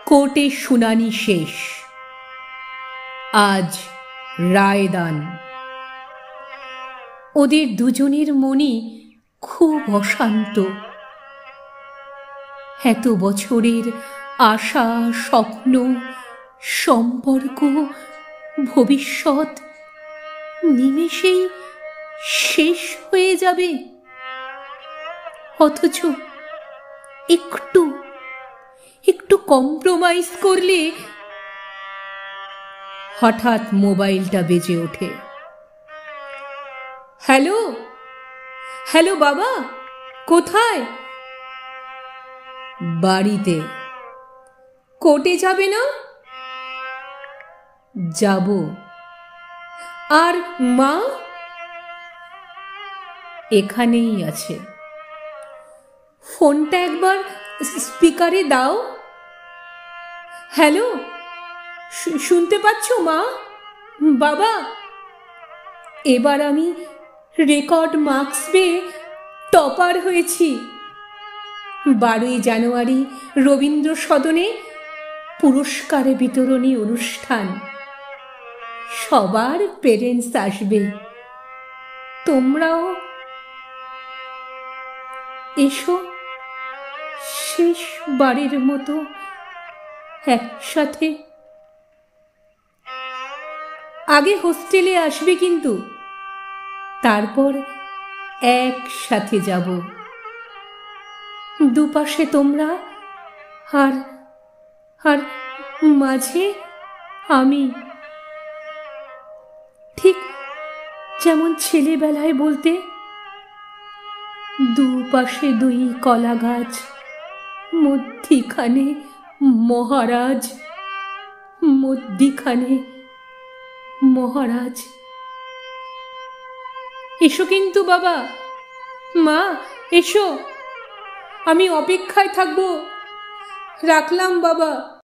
কোর্টে শুনানি শেষ। আজ রায়দান। ওদের দুজনের মনই খুব অশান্ত। এত বছরের আশা, স্বপ্ন, সম্পর্ক, ভবিষ্যৎ নিমেষেই শেষ হয়ে যাবে। অথচ একটু কম্প্রোমাইজ করলে। হঠাৎ মোবাইলটা বেজে ওঠে। হ্যালো হ্যালো বাবা, কোথায়? বাড়িতে। কোর্টে যাবে না? যাব। আর মা? এখানেই আছে। ফোনটা একবার স্পিকারে দাও। হ্যালো, শুনতে পাচ্ছ মা? বাবা? এবার আমি রেকর্ড মার্কস পেয়ে টপার হয়েছি। 12ই জানুয়ারি রবীন্দ্র সদনে পুরস্কার বিতরণী অনুষ্ঠান। সবার পেরেন্টস আসবে, তোমরাও এসো। শেষবারের মতো একসাথে। আগে হোস্টেলে আসবে কিন্তু, তারপর একসাথে যাব। দুপাশে তোমরা, আর মাঝে আমি। ঠিক যেমন ছেলেবেলায় বলতে, দুপাশে দুই কলা গাছ, মধ্যিখানে মহারাজ, মধ্যিখানে মহারাজ। এসো কিন্তু বাবা, মা এসো। আমি অপেক্ষায় থাকবো। রাখলাম বাবা।